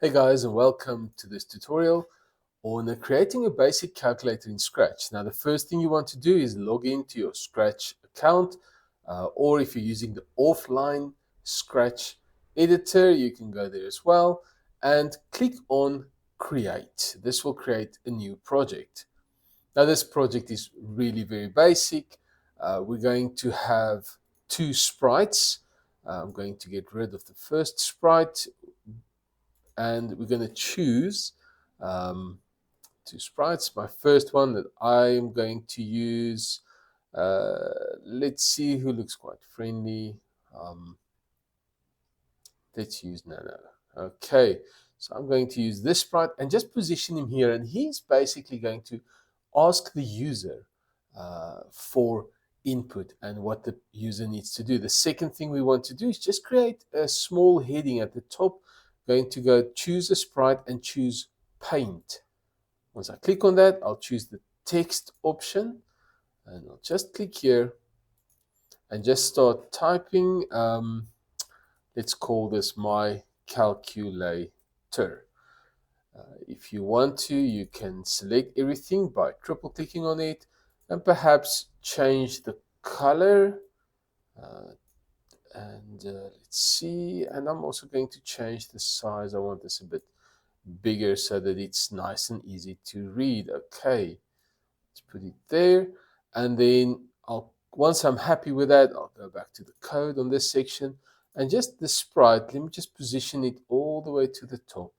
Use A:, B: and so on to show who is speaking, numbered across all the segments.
A: Hey guys, and welcome to this tutorial on creating a basic calculator in Scratch. Now the first thing you want to do is log into your Scratch account, or if you're using the offline Scratch editor, you can go there as well and click on create. This will create a new project. Now this project is really very basic. We're going to have two sprites. I'm going to get rid of the first sprite, and we're going to choose two sprites. My first one that I'm going to use, let's see who looks quite friendly. Let's use Nano. Okay, so I'm going to use this sprite and just position him here, and he's basically going to ask the user for input and what the user needs to do. The second thing we want to do is just create a small heading at the top. Going to go choose a sprite and choose paint. Once I click on that, I'll choose the text option and I'll just click here and just start typing. Let's call this my calculator. If you want to, you can select everything by triple clicking on it and perhaps change the color. Let's see, and I'm also going to change the size. I want this a bit bigger so that it's nice and easy to read. Okay, let's put it there, and then once I'm happy with that, I'll go back to the code on this section, and just the sprite, let me just position it all the way to the top,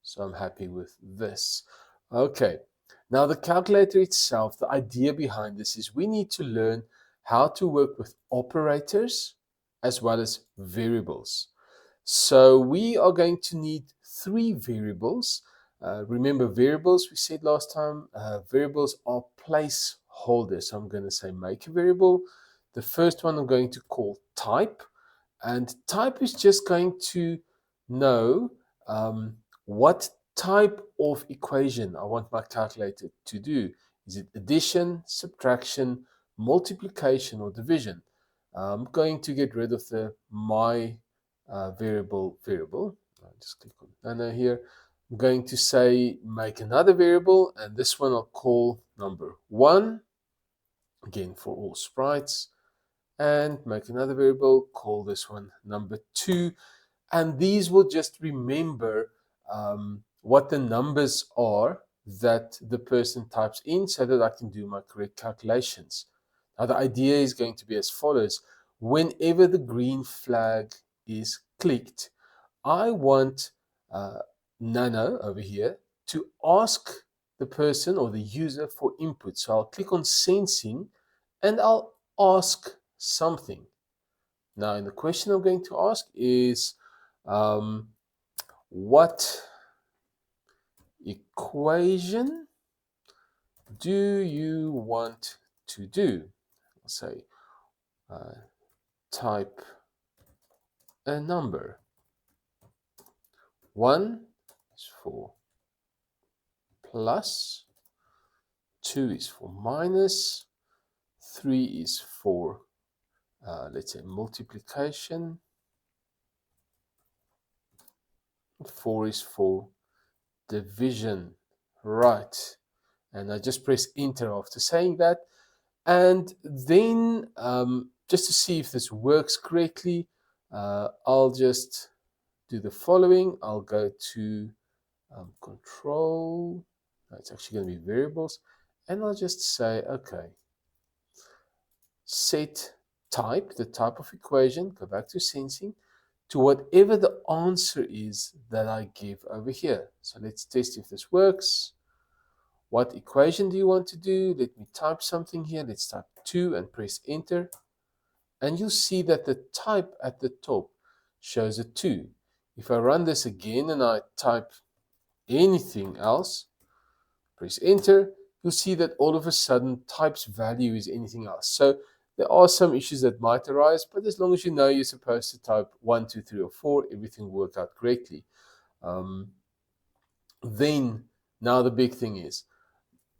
A: so I'm happy with this. Okay, now the calculator itself, the idea behind this is we need to learn how to work with operators as well as variables. So we are going to need three variables. Remember, variables, we said last time, variables are placeholders. So I'm going to say make a variable. The first one I'm going to call type. And type is just going to know what type of equation I want my calculator to do. Is it addition, subtraction, multiplication, or division? I'm going to get rid of the my variable. I'll just click on nano here. I'm going to say make another variable, and this one I'll call number 1, again for all sprites, and make another variable, call this one number 2, and these will just remember what the numbers are that the person types in so that I can do my correct calculations. Now the idea is going to be as follows. Whenever the green flag is clicked, I want Nano over here to ask the person or the user for input. So I'll click on sensing and I'll ask something. Now, the question I'm going to ask is what equation do you want to do? I'll say type a number. 1 is for plus, 2 is for minus, 3 is for let's say multiplication, 4 is for division. Right, and I just press enter after saying that, and then just to see if this works correctly, I'll just do the following. I'll go to control, no, it's actually going to be variables, and I'll just say okay, set type, the type of equation, go back to sensing, to whatever the answer is that I give over here. So let's test if this works. What equation do you want to do? Let me type something here. Let's type 2 and press enter. And you'll see that the type at the top shows a 2. If I run this again and I type anything else, press enter, you'll see that all of a sudden type's value is anything else. So there are some issues that might arise, but as long as you know you're supposed to type 1, 2, 3, or 4, everything will work out correctly. Then, now the big thing is,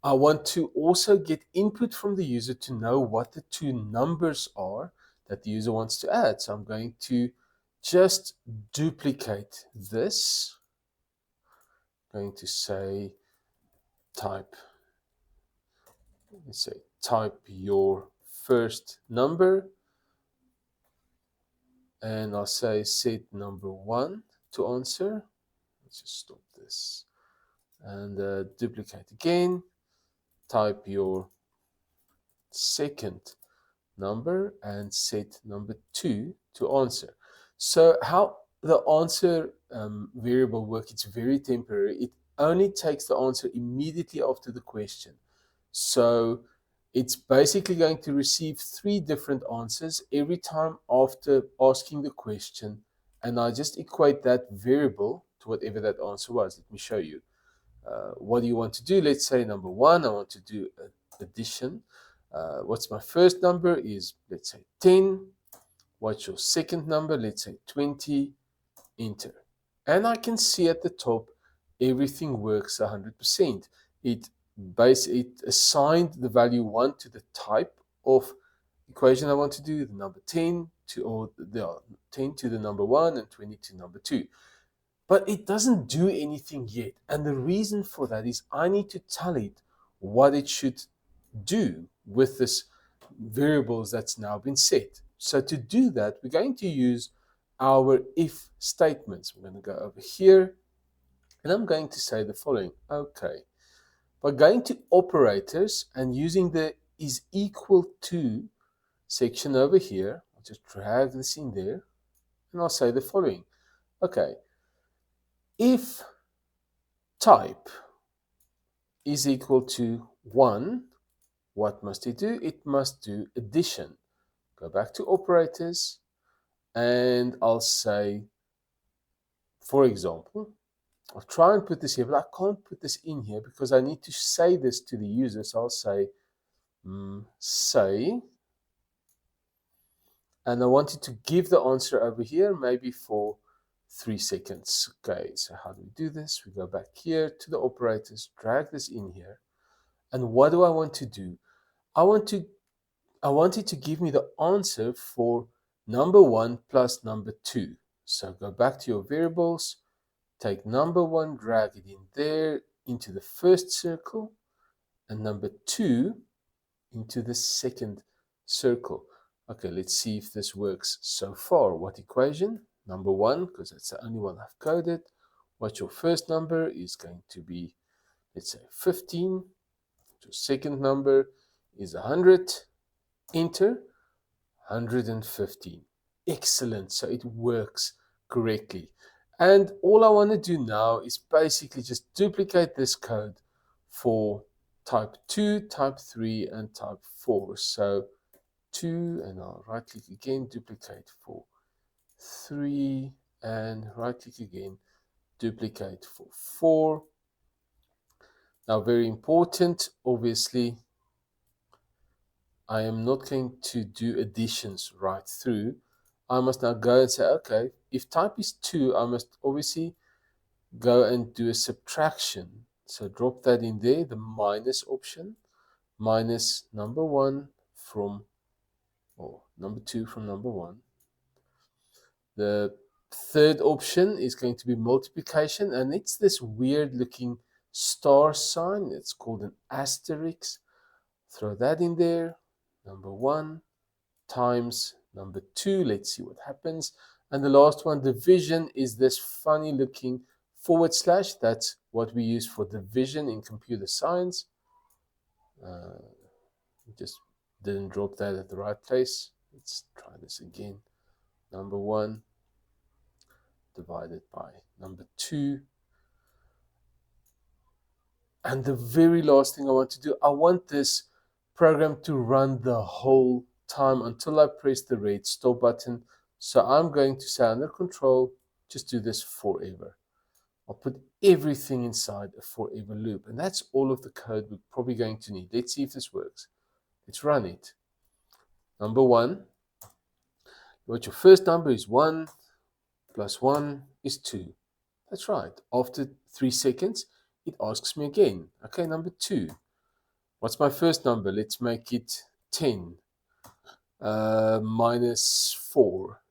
A: I want to also get input from the user to know what the two numbers are that the user wants to add. So I'm going to just duplicate this. going to say type your first number, and I'll say set number 1 to answer. Let's just stop this and duplicate again. Type your second number and set number 2 to answer. So how the answer variable works, it's very temporary. It only takes the answer immediately after the question. So it's basically going to receive 3 different answers every time after asking the question, and I just equate that variable to whatever that answer was. Let me show you. What do you want to do? Let's say number 1, I want to do addition. What's my first number is, let's say 10. What's your second number? Let's say 20. Enter. And I can see at the top everything works 100%. It assigned the value 1 to the type of equation I want to do, the number 10 to, or the 10 to the number 1 and 20 to number 2. But it doesn't do anything yet. And the reason for that is I need to tell it what it should do with this variables that's now been set. So to do that, we're going to use our if statements. We're going to go over here, and I'm going to say the following. Okay, by going to operators and using the is equal to section over here, I'll just drag this in there, and I'll say the following. Okay, if type is equal to 1, what must it do? It must do addition. Go back to operators, and I'll say, for example, I'll try and put this here, but I can't put this in here because I need to say this to the user. So I'll say, say, and I wanted to give the answer over here, maybe for 3 seconds. Okay, so how do we do this? We go back here to the operators, drag this in here. And what do I want to do? I want it to give me the answer for number 1 plus number 2. So go back to your variables, take number 1, drag it in there into the first circle, and number 2 into the second circle. Okay, let's see if this works so far. What equation? Number 1, because that's the only one I've coded. What your first number is going to be, let's say 15. Your second number is 100. Enter. 115. Excellent. So it works correctly. And all I want to do now is basically just duplicate this code for type 2, type 3, and type 4. So 2, and I'll right click again, duplicate for 3, and right click again, duplicate for 4. Now, very important, obviously, I am not going to do additions right through. I must now go and say, okay, if type is 2, I must obviously go and do a subtraction. So drop that in there, the minus option, minus number 1 from, or number 2 from number 1. The third option is going to be multiplication, and it's this weird looking star sign. It's called an asterisk. Throw that in there. Number 1 times number 2. Let's see what happens. And the last one, division, is this funny looking forward slash. That's what we use for division in computer science. Just didn't drop that at the right place. Let's try this again. Number 1 divided by number 2. And the very last thing I want to do, I want this program to run the whole time until I press the red stop button. So I'm going to say under control, just do this forever. I'll put everything inside a forever loop. And that's all of the code we're probably going to need. Let's see if this works. Let's run it. Number 1, what your first number is 1 plus 1 is 2. That's right. After 3 seconds, it asks me again. Okay, number 2. What's my first number? Let's make it 10 minus 4.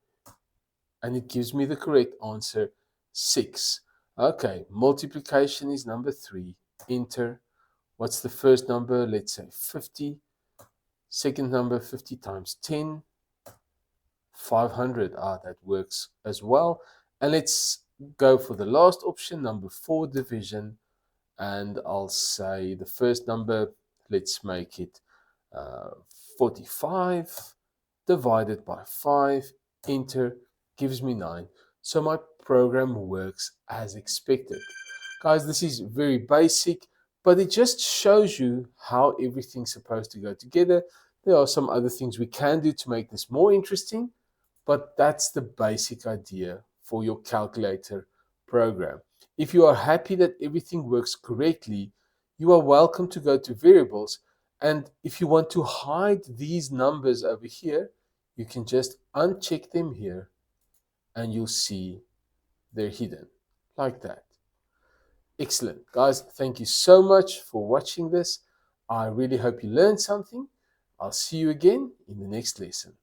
A: And it gives me the correct answer, 6. Okay, multiplication is number 3. Enter. What's the first number? Let's say 50. Second number, 50 times 10. 500. That works as well. And let's go for the last option, number 4, division. And I'll say the first number, let's make it uh, 45 divided by 5. Enter. Gives me 9. So my program works as expected. Guys, this is very basic, but it just shows you how everything's supposed to go together. There are some other things we can do to make this more interesting, but that's the basic idea for your calculator program. If you are happy that everything works correctly, you are welcome to go to variables. And if you want to hide these numbers over here, you can just uncheck them here and you'll see they're hidden like that. Excellent. Guys, thank you so much for watching this. I really hope you learned something. I'll see you again in the next lesson.